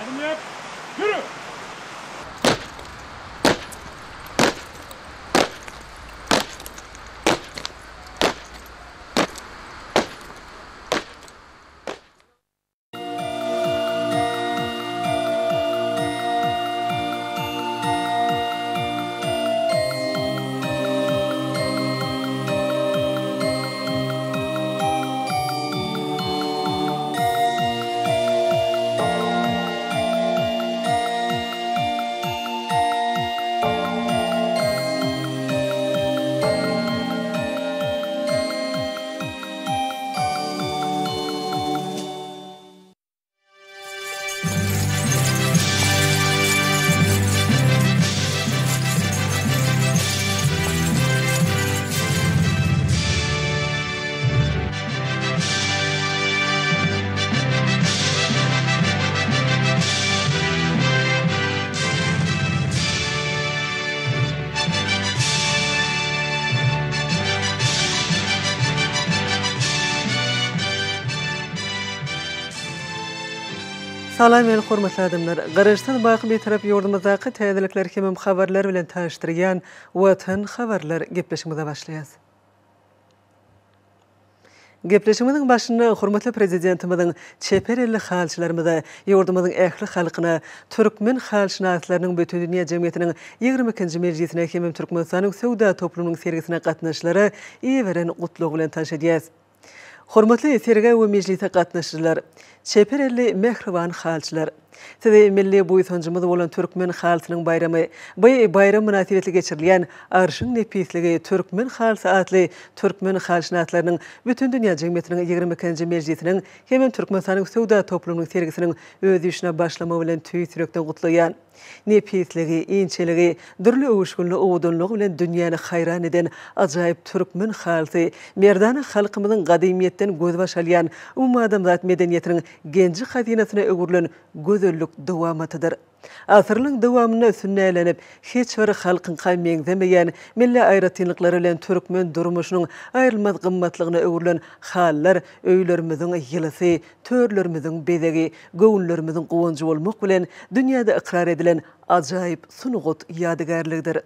Adım yap. Yürü. Salam el hormatly adamlar. Garaşdan baky bir tarap ýurdumyzdaky täzelikler hemem habarlar bilen taşdyrýan Watan habarlar gepleşmede başlaýar. Gepleşmediň başynda hormatly prezidentimizin çeper elli halçylarymyza, ýurdumyzyň ähli halkyna, türkmen halçynaslarynyň bütün dünýä jemgyýetiniň 22-nji mejlisine hemem Türkmenistanyň sowda toplumynyň sergisine gatnaşylary iýeberen gutlyk bilen taşadýar. Hormatly sergi we mejlise gatnaşyjylar, çeper elli mehriban halçylar. Size milli buýsunjymyz bolan türkmen halçynyň bayramy, bu bayram münasibetli geçirilýän arşyň nepisligi türkmen halçy atly türkmen halçynaslarynyň bütün dünýä jemgyýetiniň 22-nji mejlisiniň hemem Türkmenistanyň sowda toplumynyň sergisiniň öz işine başlama bilen tüýsürekden gutlaýan. Nepisligi, inçeligi, dürli owuşgunly owdunlygy bilen dünýäni hayran eden ajaýyp türkmen halçy, merdany halkymyzyň gadymiyetden göz başalýan umma adamzat medeniýetiniň genji hazinasyna ögürlen gözellük dowamatydyr. Asyrlyň dowamyna sünnälenip, hiç bir halkyň meňzemeýän milli aýratynlyklary bilen türkmen durmuşynyň aýrylmaz gymmatlygyna ögürlen hallar öýlerimiziň ýylysy, törlerimiziň bezegi, göwnlerimiziň gowanjy bolmak bilen dünýäde ikrar edilen ajaýyp sunugut ýadygarlygydyr.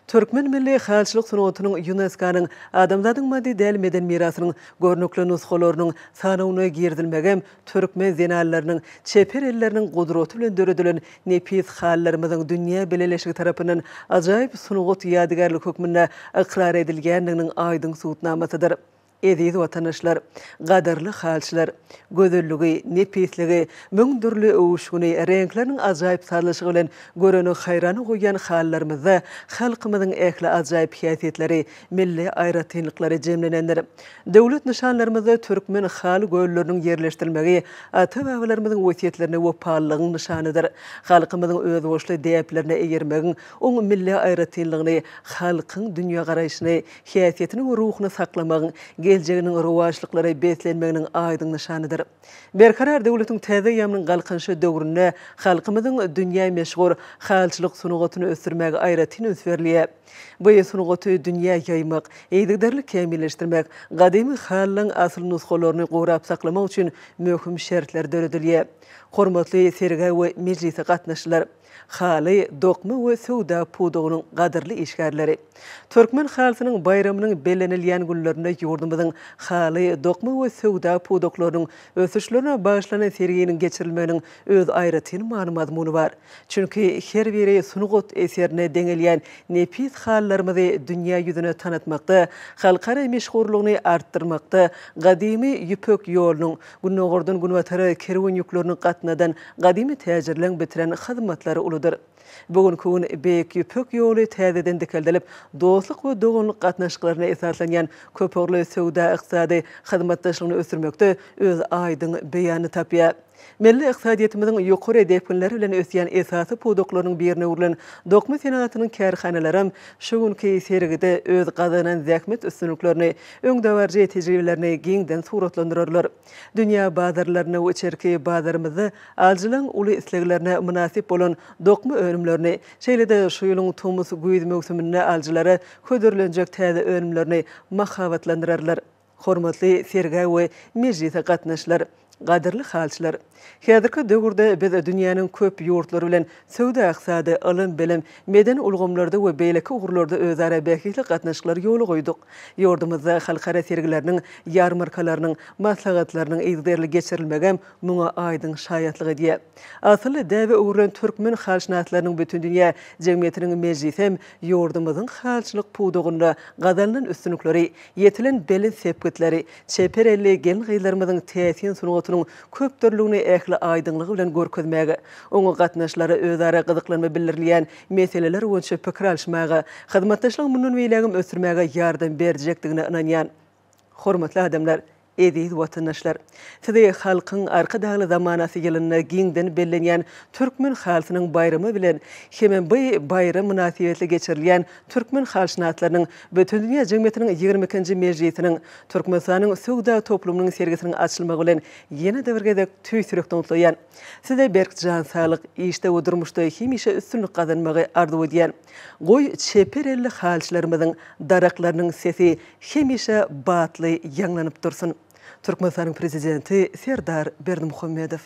Türkmen milli halçylyk sunugutynyň UNESCO-nyň adamzatyň maddi däl meden mirasynyň görnükli nuskalarynyň sanawyna girdilmegem türkmen zenallarynyň çeper elleriniň gudraty bilen döredilen nepis hallarymyzyň dünýä beleleşigi tarapyndan ajaýyp sunugut ýadygarlyk hökmünde ikrar edilgenliginiň aýdyň subutnamasydyr. Eziz watanaşlar, gadarly halçylar, gözelligi, nepisligi, müňdürli owuşguny, reňkleriniň ajaýyp sarlyşygy bilen göreni haýran goýan hallarymyzda halkymyzyň ähli ajaýyp häsiýetleri, milli aýratynlyklary jemlenendir. Döwlet nişanlarymyzda türkmen hal göýleriniň ýerleşdirilmegi ata-babalarymyzyň wesiýetlerine wepallygyň nişanydyr. Halkymyzyň öz boşly däplerine eýermegiň, oň milli aýratynlygyny, halkyň dünýä garaýşyny, häsiýetini we ruhuny saklamagyň geljeginiň rowaçlyklary beslenmeginiň aýdyň nişanydyr. Berkarar döwletiň täze ýamynyň galkynşy döwründe halkymyzyň dünýä meşhur halçylyk sunugutyny ösürmäge aýratyn ösberliýär. Bu sunuguty dünýä ýaymak, eýdigderlik kämilleşdirmek, gadymy hallyň asyl nuskalaryny gowrap saklamak üçin möhüm şertler döredilýär. Hormatly sergi we mejlise gatnaşylar, haly, dokma we sowda pudugynyň gadyrly işgärleri. Türkmen halçynyň bayramynyň bellenilýän günlerinde ýurdumyzyň haly, dokma we sowda puduklarynyň ösüşlerine bagyşlanan serginiň geçirilmeginiň öz aýratyn many bar. Çünki her biri sunugut eserine deňelýän nepis hallarymyzy dünýä ýüzüne tanıtmakda, halkara meşhurlygyny artdyrmakda, gadymy ýüpek ýolunyň, günnogordan günwatara kerwen ýüklerini gatnadan gadymy täjirlen bitiren hyzmatlary uludyr. Bugünkü gün beýik ýüpek ýoly täzeden dikeldelip, dostluk we doganlyk gatnaşyklaryna esaslanýan köpürli sowda ykdysady hyzmatdaşlygyny ösürmekde öz aýdyň beýany tapýar. Milli iqtisadiýetimiziň ýokary hedefleri bilen ösýän esasy puduklarynyň birine urulan dokma senatynyň kärhanalaram şu günki sergide öz gazanan zähmet üstünlüklerini, öňdewarjy tejribelerini giňden suratlandyrarlar. Dünýä bazarlaryna we içerki bazarymyzda aljylyň uly isleglerine münasip bolan dokma önümlerini, şeýle-de şu ýylyň tumus güýz mewsüminde aljylary ködürlenjek täze önümlerini mahabatlandyrarlar. Hormatly sergi we mejlise gatnaşylar, Qadirli halçylar. Häzirki döwürde biz dünýäniň köp ýurtlary bilen söwda aksady, alym bilim, meden ulgamlarda we beýleki ugurlarda özara bähili gatnaşyklary ýoly goýduk. Ýurdumyzda halkara sergileriniň, ýarmarkalarynyň, maslahatlarynyň ýygderli geçirilmegem muňa aýdyň şaýatlygy diýe. Asly däwe ugurlan türkmen halçynaslarynyň bütün dünýä jemgyýetiniň mejlisi hem ýurdumyzyň halçylyk puwdugynda gadalanyň üstünlikleri, ýetilen belin sepketleri, çeperelli gelin gyýlarymyzyň täsin sunugatynyň köp türlügini ähli aýdyňlygy bilen görkezmäge, oňa gatnaşlary özara gyzyklanma bildirilýän meseleler boýunça pikir alşmaga, hyzmatdaşlyk munun beýlegim ösürmäge ýardam berjekdigine inanýan. Hormatly adamlar, Ediz watandaşlar, size halkyň arka dagly zamanasy ýylyna giňden bellenýän türkmen halkynyň bayramy bilen hemen bu bayram münasibetli geçirilýän türkmen halçynaslarynyň bütün dünýä jemgyýetiniň 22-nji mejlisiniň Türkmenistanyň söwda toplumynyň sergisiniň açylmagy bilen ýene de bir gezek tüýsürekden utlaýan. Size berkjan saglyk işte udurmuşda hemişe üstünlük kazanmagy arzu edýän. Goý çeperelli halçylarymyzyň daraklarynyň sesi hemişe batly ýanglanyp dursun. Türkmenistanyň prezidenti Serdar Berdimuhammedow.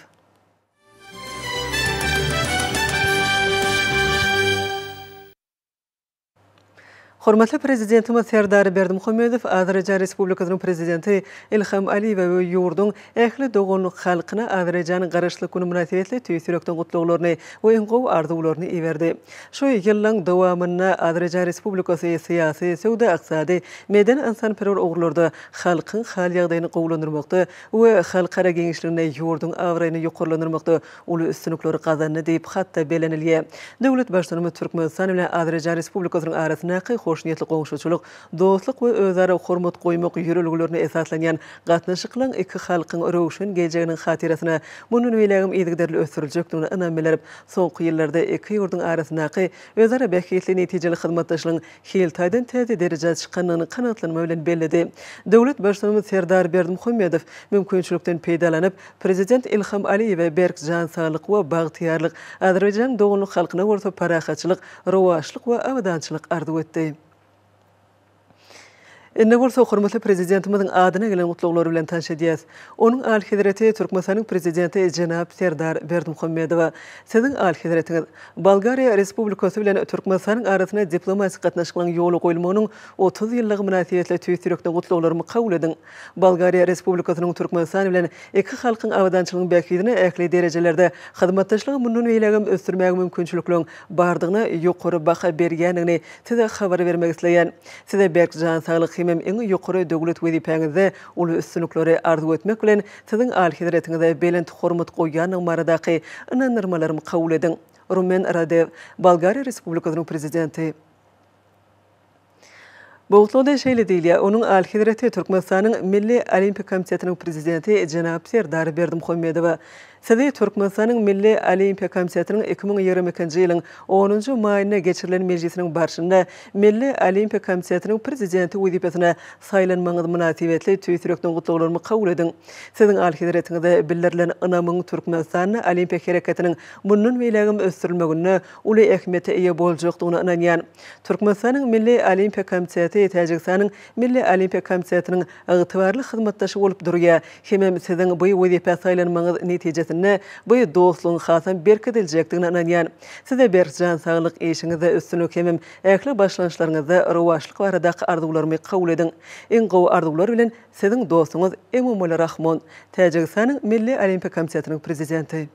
Hormatly prezidentimiz Serdar Berdimuhammedow Azerbaycan Respublikasynyň prezidenti Ilham Aliýew we ýurdun ähli dogonlyk halkyna Azerbayjanyň garaşlyk güni münasibetli tüýsürekden gutluglaryny we iňgow arzularyny iwerdi. Şu ýyllaň dowamyna Azerbaycan Respublikasy syýasy, söwda aksady, meden insanperwer ugurlarda halkyň hal ýagdaýyny gowlandyrmakda we halkara geňişligine ýurdun awraýyny ýokarlandyrmakda uly üstünlikleri gazandy diýip hatda belenilýär. Döwlet başçylygy Türkmenistan bilen Azerbaycan Respublikasynyň arasyndaky hoşniyetli goňşuçylyk, dostluk we özara hormat goýmak ýürelglerini esaslanýan gatnaşyklaryň iki halkyň öröwüşen geleceğiniň hatirasyna munun beýlegim ýygderli ösüriljekdigine inan bilerip, soňky ýyllarda iki ýurdun arasyndaky özara bähitli netijeli hyzmatdaşlygyň hiltaýdan täze derejede çykanyny kanatlanma bilen bellidi. Döwlet başçylygy Serdar Berdimuhammedow mümkinçilikden peýdalanyp, prezident Ilham Aliýew we berkjan saglyk we bagtyarlyk Azerbaýjan dogonlyk halkyna orta parahatçylyk, rowaşlyk we awadançylyk arzu etdi. Enne bolsa hormatly prezidentimizin adyna gelen gutluglary bilen tanışýas. Onuň Al-Hedrati Türkmenistanyň prezidenti Jenap Serdar Berdimuhammedow. Siziň Al-Hedratiňiz Bolgariýa Respublikasy bilen Türkmenistanyň arasyna diplomatik gatnaşyklaryň ýoly goýulmagynyň 30 ýyllygy münasibetli tüýsürekden gutluglary kabul edin. Bolgariýa Respublikasynyň Türkmenistan bilen iki halkyň awadançylygyny bäkidine ähli derejelerde hyzmatdaşlygy munun beýlegim ösdürmäge mümkinçiliklerini bardygyna ýokary baha berýändigini size habar bermek isleýän. Size berkjan saglyk hem iňi ýokary döwlet wezipeňizde uly üstünlikleri arzu etmek bilen siziň Al-Hedratiňizde belent hormat goýanyň maradaky inanyrmalarymy kabul edin. Rumen Radev, Bolgariýa Respublikasynyň prezidenti. Bowtloda şeýle diýilýär, onuň Al-Hedrati Türkmenistanyň Milli Olimpik Komitetiniň prezidenti Jenap Serdar Berdimuhammedow Sizi Türkmenistanyň Milli Olimpik Komitetiniň 2022-nji ýylyň 10-njy maýyna geçirilen mejlisiniň barşynda Milli Olimpik Komitetiniň prezidenti wezipesine saýlanmagyň münasibetli tüýsürekden gutluglary kabul edin. Siziň Al-Hedratiňizde bildirilen ynamyň Türkmenistan Olimpik hereketiniň munun beýlegim ösdürilmegine uly ähmiýete eýe boljakdygyna inanýan. Türkmenistanyň Milli Olimpik Komiteti Täjikistanyň Milli Olimpik Komitetiniň ygtybarly hyzmatdaşy bolup durýar. Hemem siziň bu wezipe saýlanmagyň netijesinde bu dostlugyň hasan berkediljekdigine inanýan. Size berkjan saglyk işiňizde üstünlük hemem ähli başlanýşlaryňyzda rowaşlyk baradaky arzuwlarymy kabul edin. Iňgow arzuwlar bilen siziň dostuňyz Emomali Rahmon, Täjikistanyň Milli Olimpik Komitetiniň prezidenti.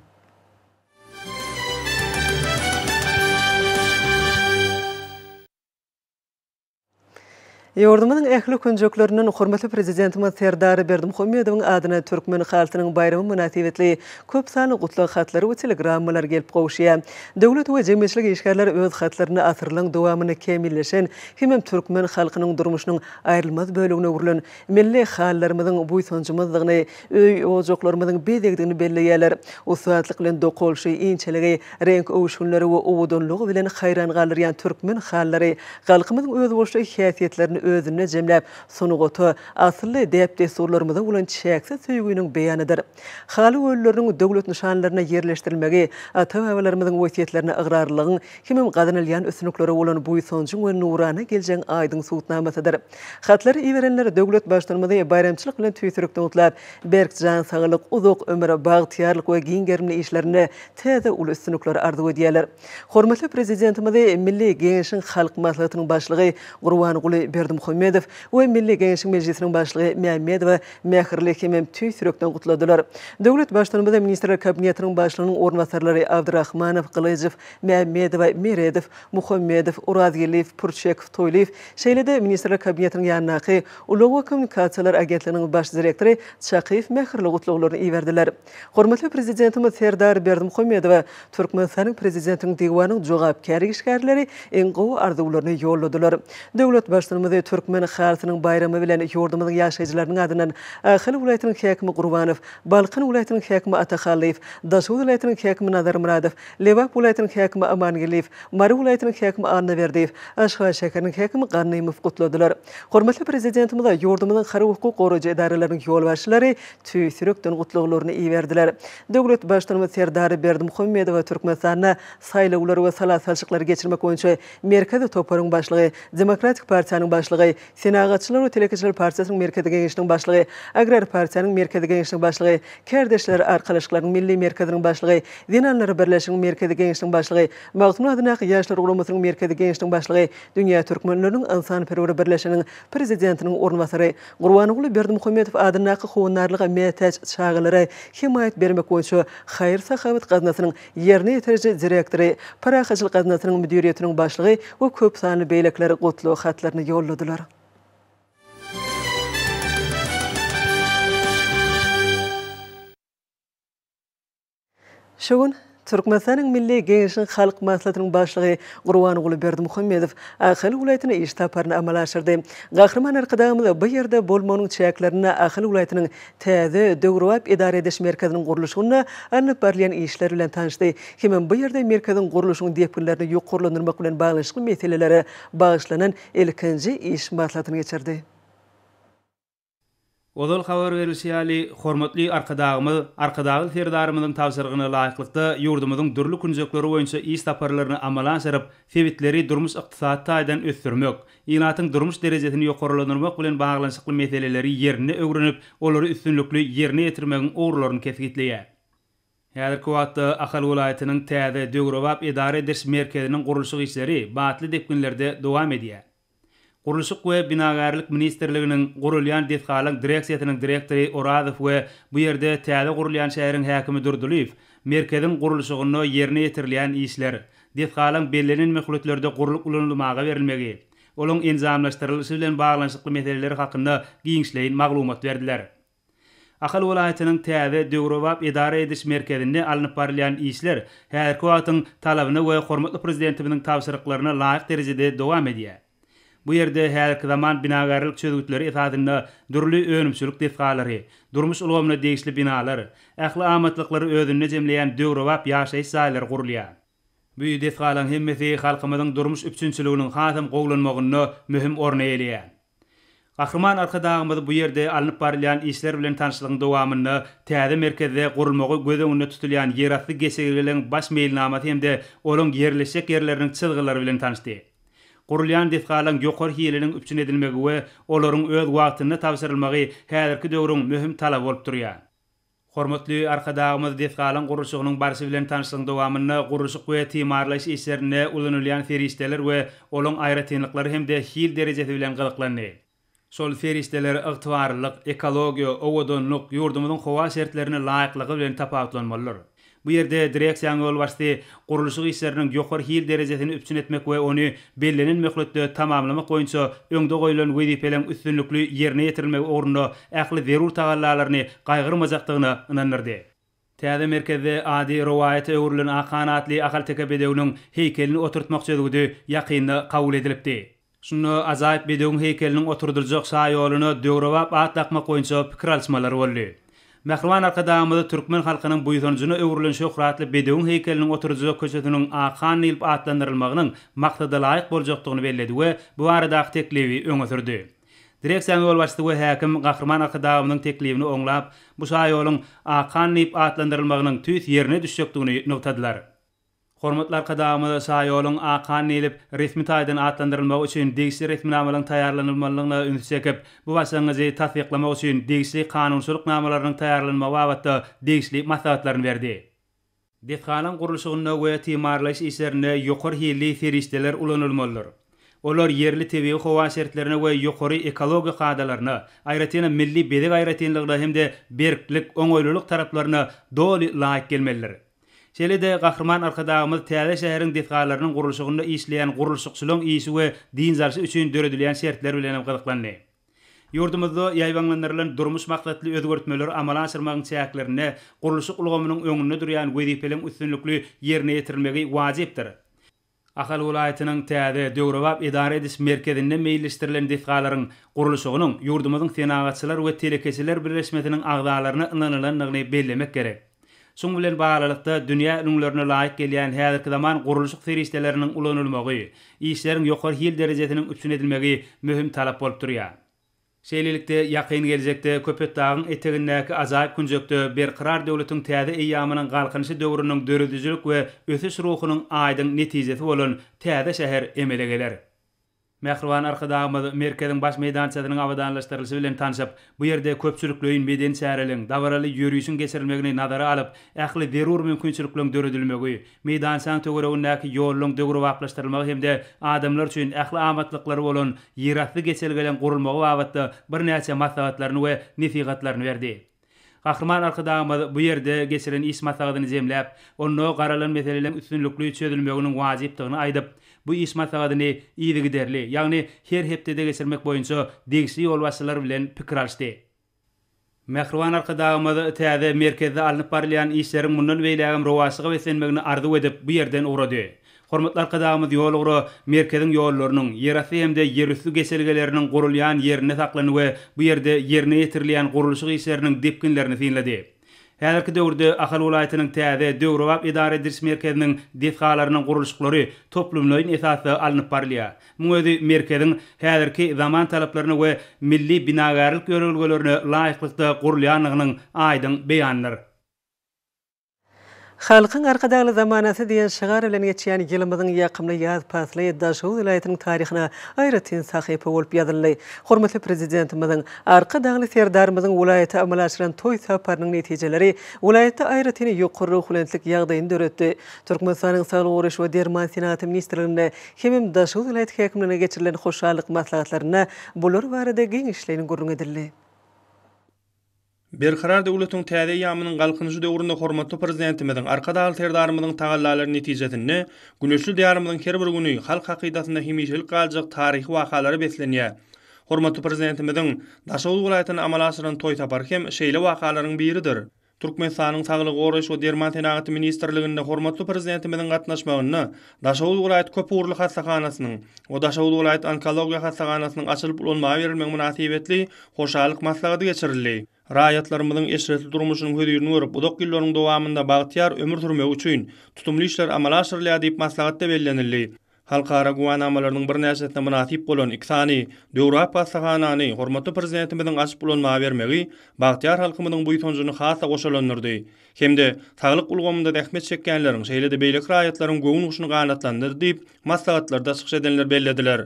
Ýurdumyň ähli künjekleriniň hormatly prezidentimiz Serdar Berdimuhammedowyň adyna türkmen halkynyň bayramy münasibetli köp sany gutluk hatlary we telegrammalar gelip gowşýar. Döwlet we jemgyýetçilik işgärler öz hatlaryny asyrlyň dowamyny kemilleşen hem türkmen halkynyň durmuşynyň aýrylmaz bölegine urulan milli hallarymyzyň buýsunjymyzlygyny, öý ojoklarymyzyň bedegdigini belleýärler. O suatlyk bilen dokolşy, inçeligi, renk owuşgunlary we owudunlygy bilen haýran galyrýan türkmen hallary halkymyzyň öz boşly häsiýetlerini özüne jemläp sunugaty asly dep desurlarymyza ulan çäksiz söýgüniň beýanydyr. Haly ölleriniň döwlet nişanlaryna yerleşdirilmegi, ata-babalarymyzyň wesiýetlerine ıgrarlygyň kimim gadynylýan ösünüklere ulan buýsunjyň we nurana geljen aýdyň suwtnamasydyr. Hatlary iwerenler döwlet başlanmady bayramçylyk bilen tüýsürükden utlap, berkjan saglyk, uzak ömür, bagtyarlyk we giňgermli işlerine täze ul ösünükleri arzu edýärler. Hormatly prezidentimiz Milli Geňeşiň Halk Maslahatynyň başlygy Gurbanuly Berdimuhammedow we Milli Geňeşiň Mejlisiniň başlygy Mämmedow mähirli kimim tüýsürükden gutladylar. Döwlet başlanmady Ministrler Kabinetiniň başlygynyň ornwasarlary Abdurrahmanow, Gylyjew, Mämmedow, Meredow, Muhammedow, Urazgeliýew, Purçekow, Toýliýew, şeýle-de Ministrler Kabinetiniň ýanynaky Ulugy Kommunikasiýalar Agentliginiň baş direktori Çakyýew mähirli gutluglaryny iýerdiler. Hormatly prezidentimiz Serdar Berdimuhammedow Türkmenistanyň prezidentiniň diwanynyň jogapkary işgärleri en gowy arzuwlaryny ýolladylar. Döwlet başlanmady Türkmen halkynyň bayramy bilen ýurdumyzyň ýaşaýjylarynyň adynan Ahyl welaýatynyň häkimi Gurbanow, Balkyn welaýatynyň häkimi Atahalliýew, Daşwy welaýatynyň häkimi Nazar Muradow, Lewap welaýatynyň häkimi Amangeliýew, Mary welaýatynyň häkimi Annaberdiýew, Aşgabat şäheriniň häkimi Garnymow gutladylar. Hormatly prezidentimiz ýurdumyzyň hary hukuk goraýjy edaralarynyň ýolbaşçylary tüýsürükden gutluglaryny iýerdiler. Döwlet başlanmady Serdar Berdimuhammedow Türkmenistana saýlawlar we salatsalçyklar geçirmek boýunça merkezi toparyň başlygy, Demokratik Partiýanyň başlygy, Senagatçylar we Telekeçiler Partiýasynyň merkezi geňeşiniň başlygy, Agrar Partiýanyň merkezi geňeşiniň başlygy, Kerdeşler Arkalaşyklarynyň milli merkeziniň başlygy, Dinanlar Birleşiginiň merkezi geňeşiniň başlygy, Magdum adynaky ýaşlar gulamasynyň merkezi geňeşiniň başlygy, Dünýä Türkmenläriniň Insanperwer Birleşiginiň prezidentiniň ornwasary Gurbanuly Berdimuhammedow adynaky howunarlyga mätäç çağılary himayet bermek boýunça Haýyr Sahabat gaznasynyň ýerine ýetiriji direktory, Parahaçylyk gaznasynyň müdiriýetiniň başlygy we köp sanly beýlekleri gutluw hatlaryny ýolladylar. Şoň Türkmenistanyň Milli Geňeşiň Halk Maslahatynyň başlygy Gurbanuly Berdimuhammedow Ahyl welaýatyna iş taparyny amala aşyrdy. Gahrman arkadaşymyz bu ýerde bolmanyň çäklerini Ahyl welaýatynyň täze döwrewap idare ediş merkeziniň gurulşyna anyp barlayan işler bilen tanışdy. Hemem bu ýerde merkeziň gurulşynyň depinlerini ýokurlandyrmak bilen baglanşyk meselelere bagyşlanan ilkinji iş maslahatyny geçirdi. Odol habar verilýär, hormatly arkadagy ferdarymyň tawsyrgyna laýyklykda ýurdumyzyň dürli künjekleri boýunça iş taparlaryny amala aşyryp, sebitleri durmuş ykdysady taýdan ösdürmek, ýynatyň durmuş derejesini ýokurlandyrmak bilen baglanşykly meseleleri ýerine öwrenip, olary üstünlikli ýerine ýetirmegiň ogrlaryny kesgitleýär. Häzirki wagtda Ahyl welaýatynyň täze döwrewap idare ediş merkeziniň gurulşyk işleri batly depkinlerde dowam edýär. Gurulşyk we Binagarlyk Ministrliginiň gurulýan detgalyň direksiýasynyň direktory Oradow we bu ýerde täze gurulýan şäheriň häkimi Durduliýew merkeziň gurulşygyny ýerine ýetirilýän işler, detgalyň bellenen mehlutlerde guruluk ulanylmaga berilmegi, olaň enzamlaşdyrylýşy bilen baglanşykly meseleler hakynda giňişleýin maglumat berdiler. Ahyl welaýatynyň täze döwrewap idare ediş merkezinde alınıp barylýan işler häzirki wagtyň talabyna we hormatly prezidentimiň tawsyryklaryna laýyk derejede dowam edýär. Bu ýerde häzirki zaman binagarlyk çözgütleri esadyna dürli önümçülük detgalary, durmuş ulgamyna degişli binalar, ähli amatlykları özüne jemleýän döwrewap ýaşaýyş saýlary gurulýar. Bu detgalyň hemmesi halkymyzyň durmuş üçinçiliginiň hasam gowlanmagyny mühim orna elýär. Gahrman arkadagymyz bu ýerde alınıp barylýan işler bilen tanışlygyň dowamyny täze merkezde gurulmagy gözeňinde tutulýan ýerasty geçegileriň baş meýilnamasy hemde olaň ýerleşik ýerleriniň çylgylary bilen tanışdy. Gurulýan detgalyň ýokary hileniň üpçün edilmegi we olaryň öz wagtyny tawsyrylmagy häzirki döwrüň mühim talaby bolup durýar. Hormatly arkadagymyz detgalyň gurulşygynyň barşy bilen tanışlygyň dowamyny gurulşyk we timarlaş işlerine ulanylýan ferişdeler we olaň aýratynlyklary hemde hil derejesi bilen gyzyklandy. Sol ferişdeler ygtybarlyk, ekologiýa, owodonlyk, ýurdumyzyň howa şertlerine laýyklygy bilen tapawutlanmalylar. Bu ýerde direksiýanyň ýolbaşçy gurulşyk işleriniň ýokary hil derejesini üpçün etmek we ony bellenen möhletde tamamlamak boýunça öňde goýulan wezipeleň üstünlikli ýerine ýetirilmegi ornuna ähli zerur tagallalaryny gaýgyrmajakdygyna ynandyrdy. Täze merkezde ady rowaýaty öwrülen akanatly ahal tekebedewiniň heykelini oturtmak sözüdi ýakynda kabul edilipdi. Şunu azaýyp bedeň heykeliniň oturdurjak şaý ýolyny döwrewap at takmak boýunça pikir alşmalary boldy. Mehriban arkadağımızda Türkmen halkının buyutuncunu öwrülen şöhratly Bedewiň heykeliniň oturjak köçetiniň akan ýylyp atlandyrylmagynyň maksada laýyk boljakdygyny bellädi we bu aradaky teklibi öňe sürdi. Direksiýa ýol başçysy we häkim Gahrman arkadağymyň teklibini oňlap, bu şaýoluň akan ýylyp atlandyrylmagynyň tüýs ýerine düşjekdigini noktadylar. Hormatly arkadaşlar, şaýoluň akan ýylyp resmi taýdan atlandyrylmagy üçin degişli resminamalaryň taýýarlanylmalygyna ünsü çekip, bu başlangyjy tasdiklamak üçin degişli kanunçylyk namalarynyň taýýarlanmagy babatda degişli maslahatlaryny berdi. Dehqan gurulşygyna we timarlaş işlerine ýokary hilli ferişdeler ulanylmalydyr. Olar yerli tebii howa şertlerine we ýokary ekologiýa gadalaryna, aýratyna milli bedek aýratynlygda hemde berklik, oňoýluluk taraplaryna doly laýyk gelmelidir. Şeýle-de Gahrman arkadağymyz täze şäheriň dehqanlarynyň gurulşygyna işleýän gurulşykçylyň işi we dinzarşy üçin döredilýän şertler bilen gyzyklandy. Ýurdumyzda ýaýbanlandyrylan durmuş maksatly özgertmeleri amala aşyrmagyň çäklerini gurulşyk ulgamynyň öňünde durýan wezipeliň üstünlikli ýerine ýetirmegi wajypdyr. Ahal welaýatynyň täze döwrewap idare ediş merkezinde meýilleşdirilen dehqanlaryň gurulşygynyň ýurdumyzyň senagatçylar we telekeçiler birleşmesiniň agdalaryny ynanylanlygyny bellemek gerek. Şoň bilen bagalykda dünýä ünlülerine laýyk gelýän häzirki zaman gurulşyk ferişdeleriniň ulanylmagy, işleriň ýokary hil derejesiniň üstün edilmegi möhüm talap bolup durýar. Şeýlelikde ýakyn gelecekde Köpet dagyň etegindäki azaýyp günjekde berqarar döwletiň täze eýamynyň galkynyşy döwrüniň döredüjilik we ösüş ruhunyň aýdyň netijesi bolan täze şäher emele geler. Mehriban arkadağımız merkezin baş meydançasynyň awadanlaşdyrylyşy bilen tanışyp, bu ýerde köpçülikleriň meden şäherliň dawaraly ýürüýüşiň geçirilmegini nazara alyp, ähli zerur mümkinçiliklerin döredilmegi, meydançanyň töweregindäki ýoluň döwrewaplaşdyrylmagy hemde adamlar üçin ähli amatlykları bolan ýeratly geçelgelen gurulmagy babatda bir näçe maslahatlaryny we nesihatlaryny berdi. Gahrman arkadağımız bu ýerde geçiren iş maslahatyny jemläp, onu garalan meselelerin üstünlikli çözülmeginiň wajypdygyny aýdyp, bu iş maslahatyny ýygy giderli, ýagny her hepdede geçirmek boýunça degişli ýol başçylary bilen pikir alşdy. Mehriban arkadağımız täze merkezde alınıp barylýan işleriň mundan beýlägem rowaşyga wesenmegini arzu edip bu ýerden urady. Hormatly arkadaşlarymyz ýol merkeziň ýollarynyň, ýerasy hemde ýerüstü geçelgeleriniň gurulýan ýerine saklany we bu ýerde ýerine ýetirilýän gurulşyk işleriniň depkinlerini synlady. Häzirki döwürde Ahal welaýatynyň täze döwrewap idare ediş merkeziniň dehqanlarynyň gurulşyklary toplumlaryň esasy alınıp barylýar. Bu özi merkeziň häzirki zaman talaplaryny we milli binagarlyk ýörelgelerini laýyklykda gurulýanlygynyň aýdyň beýanydyr. Halkyň arkadaşly zamanasy diýen şigar bilen geçýän ýylymyzyň ýakymly ýaz pasly Daşow welaýatynyň taryhyna aýratyn sahypa bolup ýazyldy. Hormatly prezidentimiziň arkadaşly serdarymyzyň welaýata amala aşyran toý saparynyň netijeleri welaýatda aýratyn ýokary ruhlançlyk ýagdaýyny döretdi. Türkmenistanyň Saglyk Guraş we Derman senaty ministrliginde hem Daşow welaýaty häkimligine geçirilen hoşallyk maslahatlaryna bular barada giňişlerini gurrun edildi. Berqarar döwletiň täze ýamynyň galkynyşy döwründe hormatly prezidentimiziň arkadaşly serdarymyzyň tagallalary netijesinde güneşli diýarymyzyň her bir güni halk hakydasynda hemişelik galjak taryhy wakalary beslenýär. Hormatly prezidentimiziň Daşow welaýatyny amala aşyran toý tapar hem şeýle wakalaryň biridir. Türkmenistanyň Saglyk Guraş we Derman senaty ministrliginde hormatly prezidentimiziň gatnaşmagyny Daşow welaýat köp uğurly hastakanasynyň we Daşow welaýat onkologiýa hastakanasynyň açylyp ulanmagy berilmegi münasibetli hoşallyk maslahaty geçirildi. Raýatlarymyzyň eşretli durmuşynyň hödürini görüp, uzak ýyllaryň dowamynda bagtyar ömür sürmek üçin tutumly işler amala aşyrylýar diýip maslahat da bellenildi. Halkara guwanamalarynyň bir näçesine münasip bolan iksany döwrewap hastahanany hormatly prezidentimiziň açyp ulanmagy bermegi bagtyar halkymyzyň buýtunjuny hasa goşalandyrdy. Hemde saglyk ulgamynda dähmet çekkenleriň şeýle-de beýlik raýatlaryň göwün uşuny ganatlandyrdy diýip maslahatlarda çykyş edenler bellediler.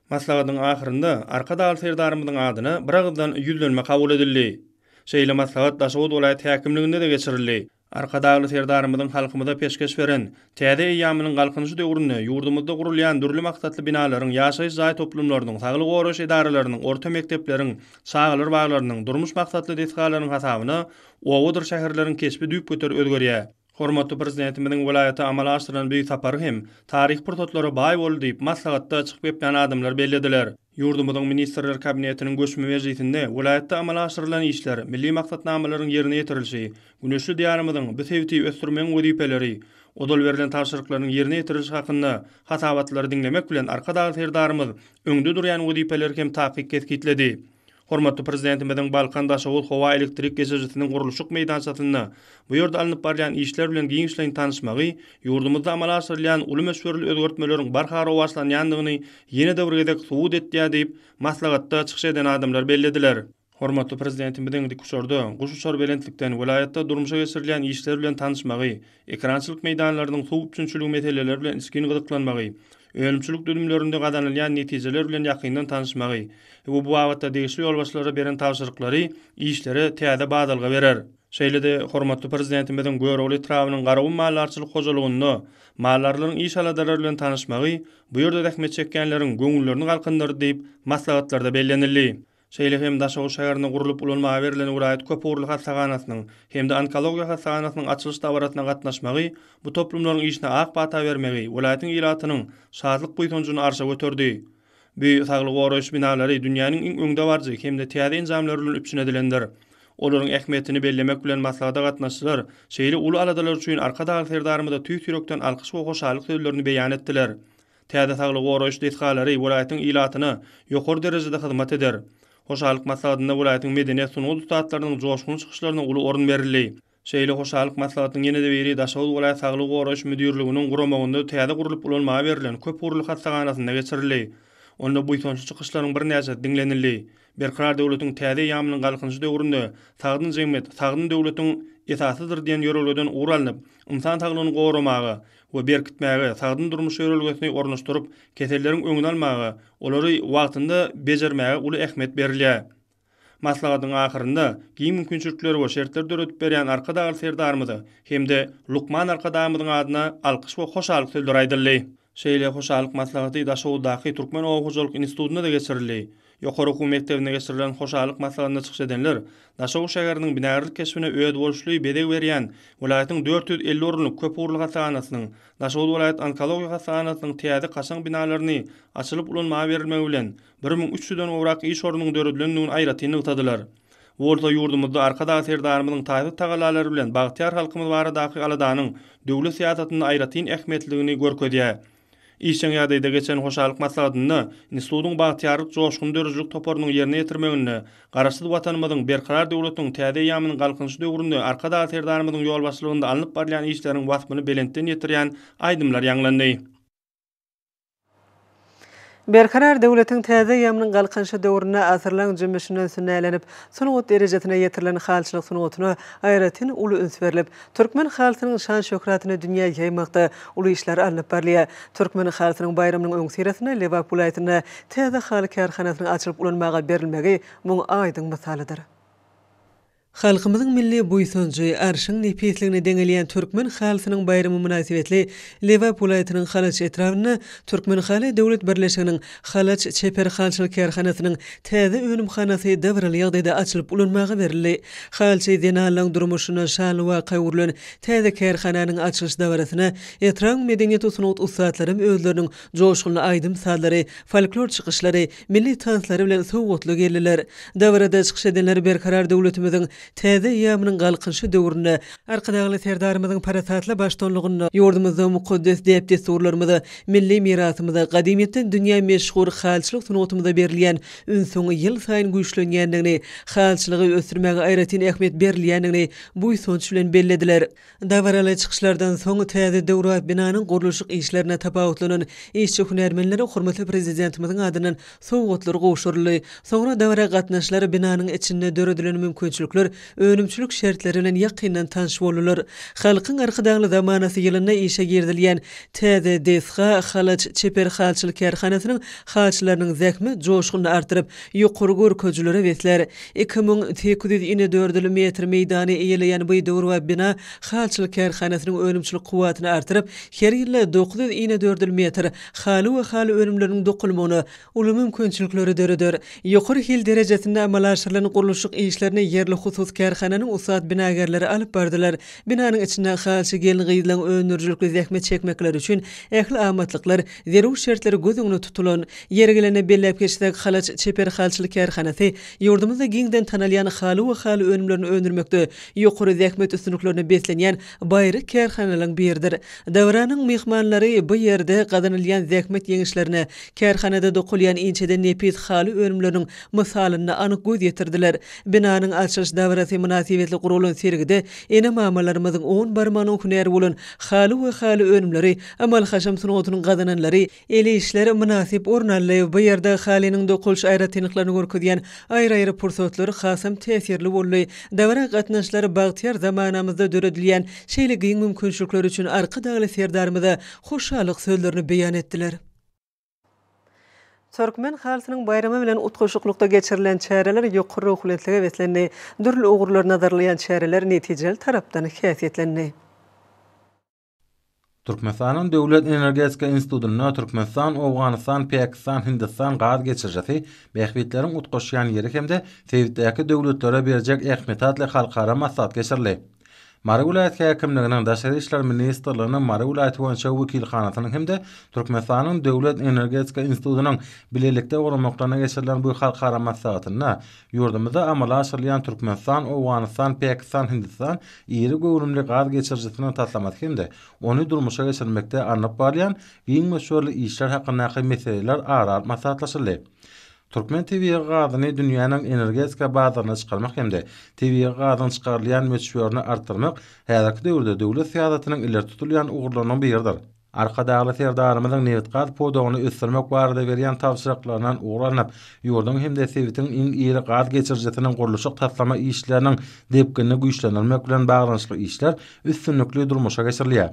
Maslahatyň ahyrynda arkadaşly serdarymyzyň adyny bir agzdan ýüzlenme kabul edildi. Şeýle maslahat Daşow welaýaty häkimliginde de geçirildi. Arkadaşly serdarymyzyň halkymyza peşkeş beren täze eýamynyň galkynyşy döwründe ýurdumyzda gurulýan dürli maksatly binalaryň, ýaşaýyş zaý toplumlarynyň, Saglyk Guraş idaralarynın, orta mektepleriň, şagylar baglarynyň, durmuş maksatly dehqanlaryň hasabyna owadyr şäherleriň kesbi düýp göter özgerýär. Hormatly prezidentimiziň welaýaty amala aşyran bir sapary hem taryh purtotlary baý boldy diýip maslahatda çykyp ýetýän adamlar bellediler. Ýurdumyzyň ministrler kabinetiniň göçme mejlisinde welaýatda amala aşyrylan işler, milli maksatnamalaryň ýerine ýetirilşi, güneşli diýarymyzyň büsewti ösdürmeň wezipeleri, odol berilen tapşyryklaryň ýerine ýetirilşi hakynda hasabatlary diňlemek bilen arkadaşly serdarymyz öňde durýan wezipeleri hem taýyk ketkitledi. Hormatly prezidentimizin Balkan Daşoğul Howa elektrik geçijisiniň gurulşyk meýdançasyna bu ýerde alınıp barýan işler bilen giňişleň tanışmagy, ýurdumyzda amala aşyrylýan uly meşgul özgertmeleriň barhara başlanýandygyny ýene döwregedek subut etdiýär diýip maslahatda çykyş eden adamlar bellediler. Hormatly prezidentimizin dikusorda guşu sor belentlikden vilayatda durmuşa geçirilýän işler bilen tanışmagy, ekrançylyk meýdanlarynyň subut üçinçiligi meseleleri bilen iskin gyzyklanmagy, ölümçülük dödümlerinde gadanylýan netijeler bilen ýakyndan tanışmagy, bu wagtda degişli ýolbaşçylara beren tawsyrlyklary işleri täze badalga berer. Şeýlede hormatly prezidentimizin görewli trawynyň garawy mallarçylyk hojalygyny, mallarlaryň iş aladarlary bilen tanışmagy, bu ýerde rahmet çekkenleriň göňüllerini galkyndyr diýip maslahatlarda bellenildi. Şeýle hem Daşoğul şäherine gurulup ulanmaga berilen vilayat köp uğurlu hassaganasynyň hem de onkologiýa hassaganasynyň açylış dawratyna gatnaşmagy, bu toplumlaryň işine ak bata bermegi, vilayatyň ilatynyň şadlyk buýtonjuny arşa götürdi. Bu saglyk goraýyş binalary dünýäniň iň öňde barjy hem de täze enjamlar bilen üpsün edilendir. Olaryň ähmiýetini bellemek bilen maslahata gatnaşdylar. Şeýle uly aladalar üçin arkadagy serdarymyda tüýtürekden alkyş we hoşallyk sözlerini beýan etdiler. Täze saglyk goraýyş detgalary vilayatyň ilatyna ýokary derejede hyzmat eder. Hoşallyk maslahatyna vilayatyň medeniýet sunugy ustaatlarynyň joşkun çykyşlaryna uly orun berildi. Şeýle hoşallyk maslahatynyň ýene de biri Daşoğul vilayat saglyk goraýyş müdürliginiň guramagyny täze gurulyp ulanmaga berilen köp uğurlu hassaganasyna geçirildi. Onda buýtonçy çykyşlaryň bir näçe diňlenildi. Berkarar döwletiň täze ýamynyň galkynjy döwründe sagdyn jemgyýet, sagdyn döwletiň esasydyr diýen ýörelgeden uğralanyp, insan saglygyny goramagy we berkitmäge, sagdyn durmuş ýörelgesini ornaşdyryp, kesellerin öňüni almagy, olary wagtynda bejermäge uly ähmiýet berilýär. Maslahatyň ahyrynda giň mümkinçilikleri we şertler döretip berýän arkadagy serdarymyzy hemde Lukman arkadamyzyň adyna alkyş we hoşallyk sözler aýdyldy. Şeýle hoşallyk maslahaty Daşowdaky Türkmen Owakyjylyk institutyna da geçirildi. Ýokary okuw mektebine geçirilen hoşallyk maslahatyna çykyş edenler Daşow şäheriniň binagyrlyk kesbine öýet bolşly bedeg berýän vilayatyň 450 orunlyk köp uğurlu hassaganasynyň Daşow vilayat onkologiýa hassaganasynyň täze kaçan binalaryny açylyp ulanmaga berilmegi bilen 1300-den owrak iş orunynyň döredilendigini aýratyny utadylar. Bolsa ýurdumyzda arkadagy serdarymyzyň taýyp tagalalary bilen bagtyar halkymyz baradaky aladanyň döwlet siýasatyny aýratyn ähmiýetligini görkezýär. İşçiň ýagdaýda geçen hoşallyk maslahatyny institutyň bagtyarlyk joşkun dörejlik toparynyň ýerine ýetirmegini, garaşsyz watanymyzyň berkarar döwletiň täze ýamynyň galkynjy döwründe arkadagy serdarymyzyň ýolbaşçylygynda alınıp barýan işleriň wasbyny belentden ýetirýän aýdymlar ýanglandy. Berkarar döwletiň täze ýamynyň galkynjy döwrüne asyrlaň jemüşinden sünälenip, sonugut derejetine ýetirilən halçylyk sunugutyna aýratyn uly üns berilip, türkmen halkynyň şan şöhratyny dünýä ýaýmakda uly işler alınıp barlýar. Türkmen halkynyň bayramynyň öň siresine Lewap vilayatyna täze haly karhanasynyň açylyp ulanmaga berilmegi muň aýdyň misalydyr. Halkymyzyň milli buýsunjy arşyň nepetligini deňelýän türkmen halkynyň bayramy münasibetli Lewap vilayatynyň Halaç etrawyna Türkmen Haly döwlet birleşiginiň Halaç çeper halçylyk karhanasynyň täze önümhanasy döwreli ýagdaýda açylyp ulanmaga berildi. Halçy denalaryň durmuşyna şanly waka urulan täze karhananyň açylyş döwrasyna etraň medeniýet sunugut ustaatlary özleriniň joşkun aýdym sallary, folklor çykyşlary, milli tanslary bilen sowgatly geldiler. Döwrede çykyş edenler berkarar döwletimiziň täze ýamynyň galkynjy döwründe arkadagy serdarymyzyň parasatly başdanlygyny ýurdumyzda mukaddes diýip desturlarymyzy, milli mirasymyzy, gadymyýetden dünýä meşhur halçylyk sunugutymyza berilýän ünsüňi ýyl saýyn güýçlenýändigini, halçylygy ösürmäge aýratyn ähmiýet berilýändigini buýsunç bilen bellediler. Dawraly çykyşlardan soň täze döwra binanyň gurulşyk işlerine tapawutlanan işçi hünärmenleri hormatly prezidentimiziň adynyň sowgatlary gowşurly. Soňra dawra gatnaşlary binanyň içinde döredilen mümkinçilikler önümçülük şertleri bilen ýakyndan tanış bolurlar. Halkyň arkadagy zamanasy ýylyna işe girdilýän täze desga Halaç çeper halçylyk karhanasynyň halçylarynyň zähmi joşkuny artyryp ýokary görkezlere wetler. 2854 metr meýdany eýeleýän bu döwra bina halçylyk karhanasynyň önümçülük kuwatyny artyryp her ýyly 954 metr haly we haly önümleriniň dokulmagyny uly mümkinçilikleri döredir. Ýokary hil derejesinde amala aşyrylan gurulşyk işlerine ýerli 30 kärhananyň usat binagerleri alyp bardylar. Binanyň içinde halçy gelin gyýylan önürjülükli zähmet çekmekler üçin ähli amatlyklar, zerur şertleri göz öňüne tutulan, ýergelene belläp geçdäk halaç çeper halçylyk kärhanasy ýurdumyzda giňden tanalýan haly we haly önümlerini önürmekde ýokary zähmet üstünliklerini beslenýän baýry kärhanalaryň biridir. Dawranyň mehmanlary bu ýerde gadanylýan zähmet ýeňişlerine kärhanada dokulýan inçeden nepis haly önümleriniň mysalyny anyk göz ýetirdiler. Binanyň açyş dawrasy münasibetli gurulan sergide ene mamalarymyzyň 10 barmanyň hünäri bolan haly we haly önümleri, amal haşam sunugatynyň gadananlary, eli işleri münasip ornaly bu ýerde halynyň dokulş aýratynlyklaryny görkezýän aýry-aýry pursatlary hasam täsirli boldy. Dawra gatnaşlary bagtyar zamanamyzda döredilýän şeýle giň mümkinçilikler üçin arka dagly serdarymyza hoşalyk sözlerini beýan etdiler. Türkmen halkynyň bayramy bilen utgaşyklykda geçirilen çäreler ýokary ruhiyetlige beslenni, dürli ugurlar nazarlayan çäreler netijeli tarapdan häsiýetlenni. Türkmenistanyň Döwlet Energetika Institutyna Türkmenistan, Awganistan, Pakistan, Hindistan gaz geçirjäti bähbitleriň utgaşýan ýeri hemde Sewitdäki döwletlere berjek ähmiýetli halkara maksat geçirildi. Mary vilayet häkimliginiň Daşary işler ministrliginiň Mary vilayet boýunça wekilhanasynyň hemde Türkmenistanyň Döwlet Energetika Institutynyň bilelikde gurulmaklaryna geçirilen bu halkara maksatyna ýurdumyzda amala aşyrylýan Türkmenistan, Awganistan, Pakistan, Hindistan ýeri göwrümli gaz geçirjisini tatlamak hemde ony durmuşa geçirmekde anyp barýan giň meşhurly işler hakyndaky meseleler ara maksatlaşyldy. Türkmen TV gazyny dünýäniň energetika bazaryna çykarmak hemde TV gazyny çykarylýan meşhuryny artdyrmak häzirki döwürde döwlet syýasatynyň ileri tutulýan ugurlarynyň biridir. Arka dagly serdarymyzyň newit gaz podogyny ösdürmek barada berýän tawsyryklaryndan ugralanyp, ýurdun hemde Sewitiň iň iri gaz geçirjisiniň gurulşyk taslama işleriniň depkini güýçlendirmek bilen baglanyşly işler üstünlikli durmuşa geçirilýär.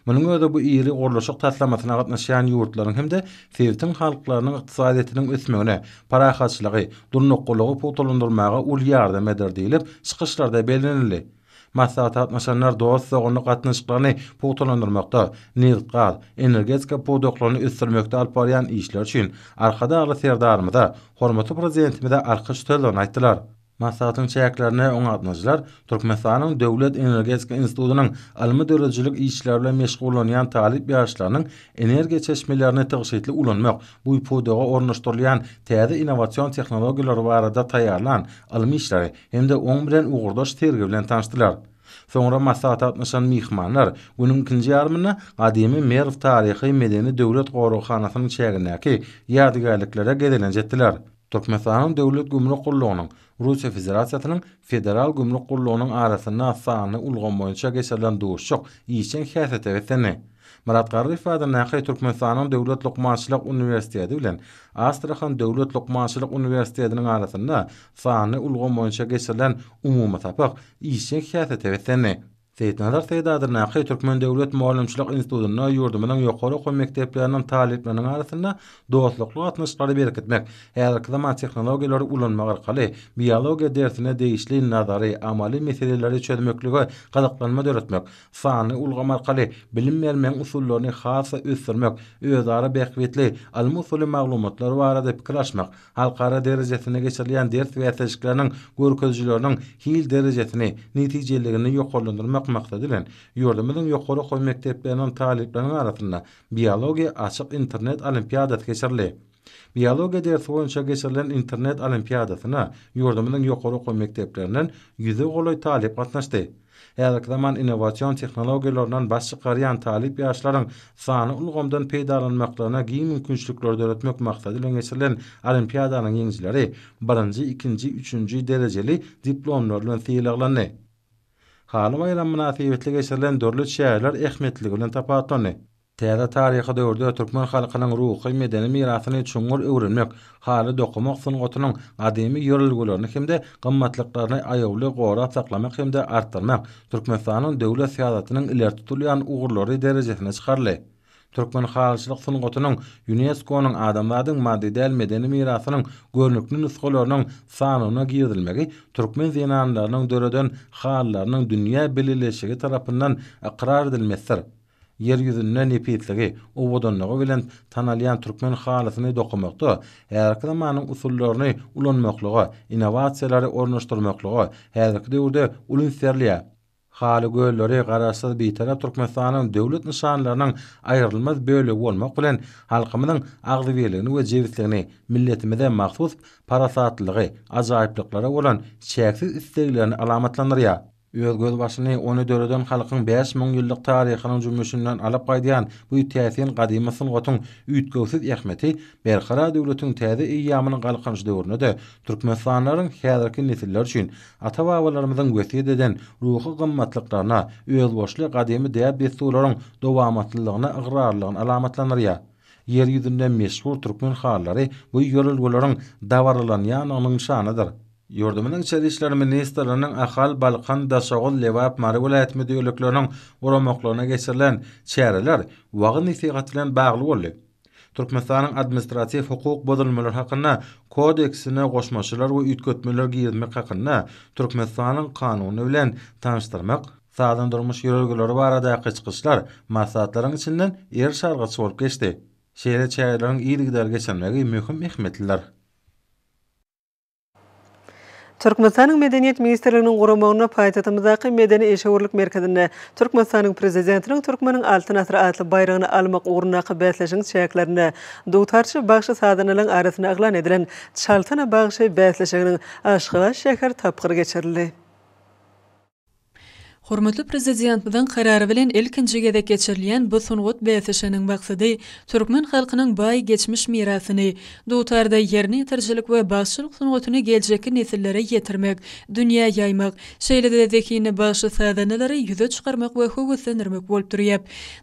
Munyň öňünde bu iri gurulşyk taslamasyna gatnaşýan ýurtlaryň hemde Sewitiň halklarynyň ykdysadyýetyniň ösmegine, parahatçylygy, durnuqlygy potolandyrmaga ul ýardam eder diýilip çykyşlarda bellenildi. Maksat atnaşanlar dost soğunluk atnaşıklarını potolandırmakta, neft gaz, energetika podoklarını ösdürmekde alyp barýan işler üçin arkada agly serdarymyza, hormatly prezidentimize alkyş sözlerini aýtdylar. Maksatyň çäklerini oňatmadylar. Türkmenistanyň Döwlet Energetika Institutynyň almy dörejilik işler bilen meşgul bolan talip ýaşlarynyň energiýa çeşmelerini tygyşytly ulanmak, bu podoga ornaşdyrylýan täze innowasion tehnologiýalary barada taýýarlan almy işleri hemde oň bilen ugurdaş tergi bilen tanışdylar. Soňra maksat atnaşan mehmanlar günüň ikinji ýarmyna gadymy Merw taryhy medeni döwlet gorukxanasynyň çägindäki ýadygärliklere gedelenip jetdiler. Türkmenistanyň Döwlet Gümrük Gullugynyň Russiýa Federasiýasynyň Federal Gümrük Gullugynyň arasynda sany ulgan boýunça geçirilen duşşuk işin häsiýeti beteni. Murat Garryf adanyň Türkmenistanyň Döwlet Lukmançylyk Uniwersiteti bilen Astrahan Döwlet Lukmançylyk Uniwersitetining arasynda sany ulgan boýunça geçirilen umumy tapak işin häsiýeti beteni. Seýitnazar Seýdadyň Türkmen Döwlet Muallimçilik Institutyna ýurdumynyň ýokary okuw mekdepleriniň talipleriniň arasynda dostlukly atnaşyklary berkitmek, häzirki zaman tehnologiýalary ulanmak arkaly biologiýa dersine değişli nazary, amaly meseleleri çözmekligi gazaklanma döretmek, sany ulgam arkaly bilim bermeň usullaryny hasa ösdürmek, özara bähbetli almy usuly maglumatlar barada pikirleşmek, halkara derejesine geçirilýän ders we teşkilleriniň görkezjileriniň hil derejesini, netijeligini ýokarlandyrmak maksady bilen ýurdumyzyň ýokary okuw mekdepleriniň talipleriniň arasynda biologiýa açyk internet olimpiadasy geçirildi. Biologiýa dersi boýunça geçirilen internet olimpiadasyna ýurdumyzyň ýokary okuw mekdeplerinden 100 golay talip gatnaşdy. Häzirki zaman innowasion tehnologiýalaryndan baş çykarýan talip ýaşlaryň sany ulgamdan peýdalanmaklaryna giň mümkinçilikler döretmek maksady bilen geçirilen olimpiadanyň ýeňjileri 1-nji, 2-nji, 3-nji derejeli diplomlar bilen syýylaglandy. Haly bayram münasibetli geçirilen dörli şäherler ähmiýetligi bilen tapatlandy. Täze taryhy döwürde türkmen halkynyň ruhy medeni mirasyny çuňur öwrenmek, haly dokumak sunugatynyň gadymy ýörelgelerini hemde gymmatlyklaryny aýawly gora saklamak hemde artdyrmak Türkmenistanyň döwlet syýasatynyň ileri tutulýan ugurlary derejesine çykarly. Türkmen halçylyk sunugatynyň UNESCO-nyň adamlaryň maddi medeni mirasynyň görnükli nüskalarynyň sanyna giýdirilmegi türkmen zenanlarynyň döreden hallarynyň dünýä bilinleşigi tarapyndan aqrar edilmesidir. Ýerýüzünde nepitligi, owadanlygy bilen tanalýan türkmen halasyny dokumakda, her zamanyň usullaryny ulanmaklygy, innovasiýalary ornaşdyrmaklygy häzirki döwürde ulun serliýär. Haly gölleri garaşsyz beýtarap Türkmenistanyň döwlet nişanlarynyň aýrylmaz bölegi bolmak bilen halkymyzyň agzybirligini we jebitligini, milletimize mahsus parasatlygy, ajaýyplyklara bolan çäksiz isteklerini alamatlandyrýar. Öz başyny ony döwreden halkyň 5000 ýyllyk taryhynyň jümüşinden alyp gaýdyan bu täsirin gadymy sungatyň üýtgewsiz ähmeti berqarar döwletiň täze eýýamynyň galkanyş döwründe de türkmenistanylaryň häzirki nesiller üçin ata-babalarymyzyň wesiýet eden ruhy gymmatlyklaryna, öz boşly gadymy däp bestularyň dowamatlyllygyna ıgrarlygyny alamatlandyrýar. Ýerýüzünde meşhur türkmen hallary bu ýörelgelerin dawarlanýanynyň şanydyr. Ýurdumynyň içeri işler ministrläriniň Ahal Balkan Daşagul Lewap Mary vilayet müdürlikleriniň uramaklygyna geçirilen çäreler wagyn nasihat bilen bagly boldy. Türkmenistanyň administrativ hukuk bozulmalary hakynda kodeksine goşmaşylar we üýtgetmeler giýizmek hakynda Türkmenistanyň kanuny bilen tanışdyrmak, sadan durmuş ýörelgeleri barada gyçgyçlar maslahatlaryň içinden er şargaç bolup geçdi. Şeýle çärelerin iýligler geçenmegi möhüm ähmetliler. Türkmenistanyň Medeniýet Ministrliginiň guramagyna paýtatymyzdaky Medeni Eşewirlik merkezinde Türkmenistanyň prezidentiniň Türkmeniň altyn asry adly bayragyny almak ugrundaky bäsleşiň çäklerini dowtarçy bagşy sadanylaryň arasyna aglan edilen Çaltana bagşy bäsleşiginiň Aşgabat şäher tapgyry geçirildi. Hormatly prezidentimiň karary bilen ilkinji gedek geçirilýän bu sungut bäsleşiginiň maksady türkmen halkynyň baý geçmiş mirasyny dowtarda ýerine ýetirjilik we başçylyk sunugatyny geljekki nesillere ýetirmek, dünýä ýaymak, şeýle-de zekini başy sadanylary ýüze çykarmak we höwüslendirmek bolup durýar.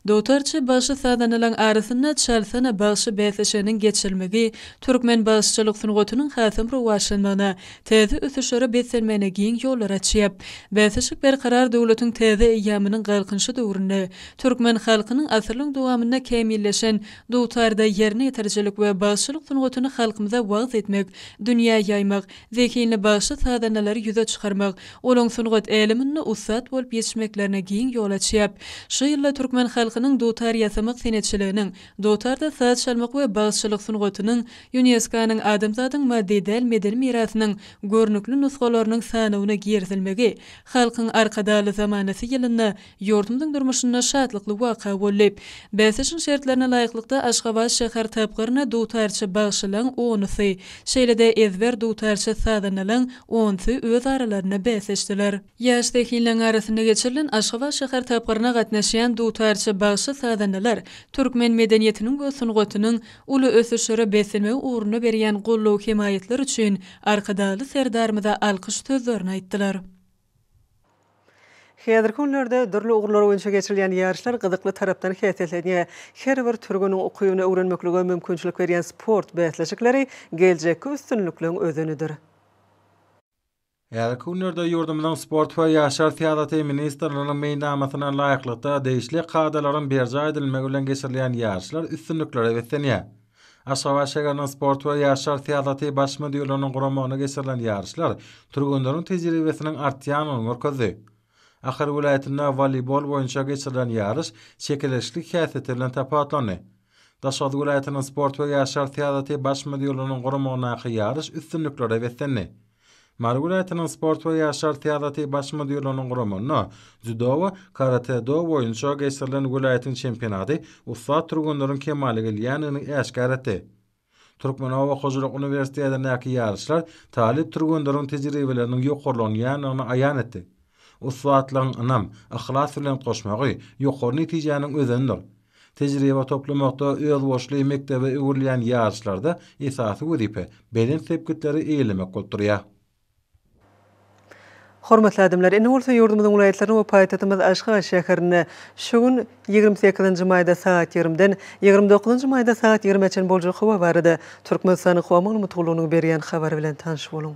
Dowtarçy başy sadanlaryň arasynda Çalsana bagşy bäsleşiginiň geçirilmegi türkmen başçylyk sunugatynyň hasym rowaşlanmagyna, täze ösüşlere beslenmegine giň ýollar açýar. Bäsleşik berkarar döwletiň täze eýýamynyň galkynşy döwründe türkmen halkynyň asyrlyň dowamynda kämilleşen dowtarda ýerine ýetirjilik we başçylyk sunugatyny halkymyza wagt etmek, dünýä ýaymak, zekini başy sadanalary ýüze çykarmak, olaň sunugat elimini usat bolup ýetişmeklerine giň ýol açýar. Şu ýylla türkmen halkynyň dowtar ýasamak senetçiliginiň, dowtarda saz çalmak we başçylyk sunugatynyň UNESCO-nyň adamzadyň maddedel medeni mirasynyň görnükli nuskalarynyň sanawyna girizilmegi halkyň arkadaly zamanasy ýylynda ýurdumyň durmuşyna şatlykly waka bolup, bäsleşiň şertlerine laýyklykda Aşgabat şäher tapgyryna dowtarçy bagşylaryň onusy, şeýle-de ezber dowtarçy sadanylaryň onusy öz aralaryna bäsleşdiler. Ýaş tekinliň arasynda geçirilen Aşgabat şäher tapgyryna gatnaşýan dowtarçy bagşy sadanylar türkmen medeniýetiniň we sunugatynyň uly ösüşlere beslenmegi uğruna berýän gollaw himayetler üçin arkadaly serdarymyza alkyş sözlerini aýtdylar. Häzirki günlerde dürli ugurlar boýunça geçirilýän ýarışlar gyzykly tarapdan häsiýetlenýär. Her bir türgüniň okuýuny öwrenmeklige mümkinçilik berýän sport bäsleşikleri geljekki üstünlükleriň özünidir. Häzirki günlerde ýurdumyň sport we ýaşar täze ministrliginiň meýnamasyna laýyklykda değişli kadalaryň berja edilmegi bilen geçirilýän ýarışlar üstünliklere beslenýär. Aşgabat şäheriniň sport we ýaşar täze baş müdürlüğiniň guramagyna geçirilen ýarışlar türgünleriň tejribesiniň artýanyny görkezdi. Ahir vilayetinde voleybol boýunça geçirilen ýarış çekileşlik häsiýeti bilen tapatlandy. Daşady vilayetiniň sport we ýaşar täze baş müdürlüğiniň guramagyna ýarış üstünliklere beslendi. Mary vilayetiniň sport we ýaşar täze baş müdürlüğiniň guramagyna judo we karate-do boýunça geçirilen vilayetiň çempionaty usat türgünleriň kemale gelýänini äşkar etdi. Türkmenow Hoşuluk Üniversitetindäki ýarışlar talip türgünleriň tejribeleriniň ýokarlanýanyny aýan etdi. Uswatlaryň anam, ahlas bilen goşmagy ýokary netijäniň özündir. Tejribe toplamakda öz boşly mektebe öwürlýän ýarışlarda esasy wezipä beden sepkitleri eýlemek bolup durýar. Hormatly adamlar, indi bolsa ýurdumyzyň vilayetlerini we paýtatymyz Aşgabat şäherine şu gün 28-nji maýda saat 20-den 29-nji maýda saat 20-çe boljak hawa barada Türkmenistanyň hawa mutlugyny berýän habar bilen tanış bolun.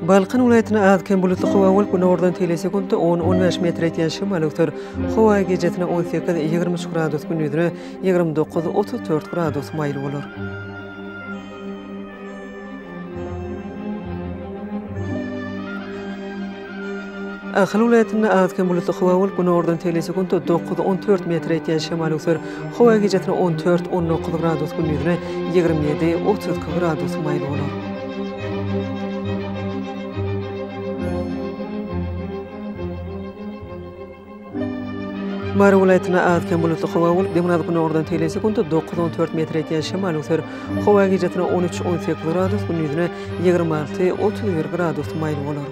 Balqan vilayetine adken bulutlu hava ol güne ordan telesekunta 10-15 metr eten şimal ötür. Hava gecetine 18-23 gradus gündüzüne 29-34 gradus maylı olur. Ahal vilayetine adken bulutlu hava ol güne ordan telesekunta 9-14 metr eten şimal ötür. Hava gecetine 14-19 gradus gündüzüne 27-32 gradus maylı olur. Mara vilayetine adken bulutlu hava ol demnad güne ordan telesekunta 9-14 metr eten şimal ötür. Hava gecetine 13-18 gradus gündüzüne 26-31 gradus maylı olur.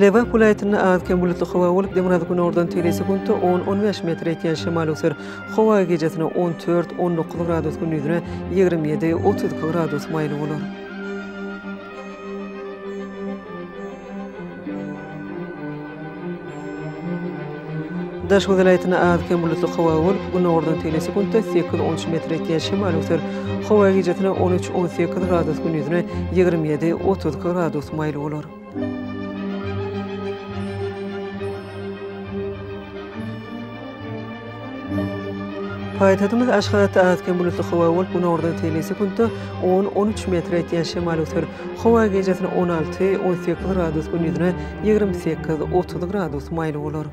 Leva vilayetine adken bulutlu hava ol demnad güne ordan telesekunta 10-15 metr eten şimal ötür. Hava gecetine 14-19 gradus gündüzüne 27-32 gradus maylı olur. Daş vilayetine adken bulutlu hava ol güne ordan telesekunta 8-13 metr eten şimal ötür. Hava gecetine 13-18 gradus gündüzüne 27-32 gradus maylı olur. Paytahtymyz Aşgabatda adken bulutlu hava bolup güne ordan telesekunta 10-13 metr eten şimal ötür. Hava gecesine 16-18 gradus gündüzüne 28-30 gradus maylı olur.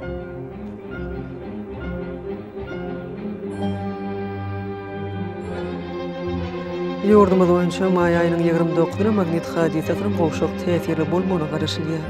Ýurdumyz boýunça may aýynyň 29-dyna magnit hadisasynyň gowşak täsiri bolmagyna garaşylýar.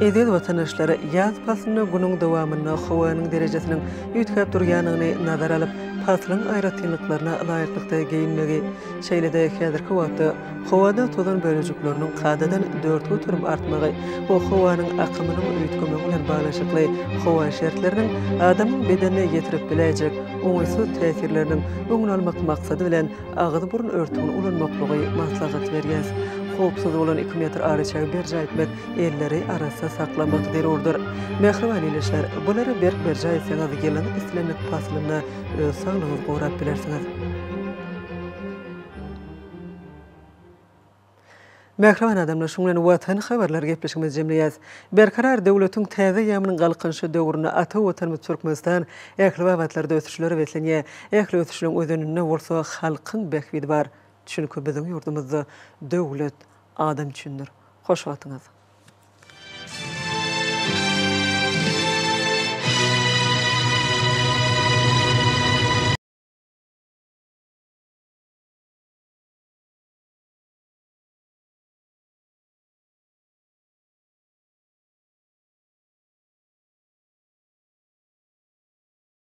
Edil vatandaşlara yaz pasyna günüň dowamyna hawanyň derejesiniň ýetkep durýanyny nazar alyp, pasynyň aýratynlyklaryna laýyklykda geyinmegi, şeýlede häzirki wagtda hawada tozan bölejikleriniň kadadan 4 götürüm artmagy, bu hawanyň akymynyň öýtgemi bilen baglaşykly hawa şertleriniň adamyň bedenine ýetirip biläjek oňaýsuz täsirleriniň öňüne almak maksady bilen agyzy burun örtügini ulanmaklygy maslahat berýär. Hopsuz olan 2 metr araçağı berja etmek elleri arasa saklamak derordur. Mehriban ileşler, bulara berja etseňiz gelen islenlik paslyna öz saglygyňyzy gorap bilersiňiz. Mehriban adamlar şuňlan watan habarlar gepleşigimiz jemleýäs. Berkarar döwletiň täze ýamynyň galkynşy döwrüne ata watanymyz Türkmenistan ähli wagtlarda ötüşleri betlenýär. Ähli ötüşleriň özünde bolsa halkyň bekbidi bar. Çünkü bizim yurdumuzda döwlet adam üçindir. Hoş wagtyňyz.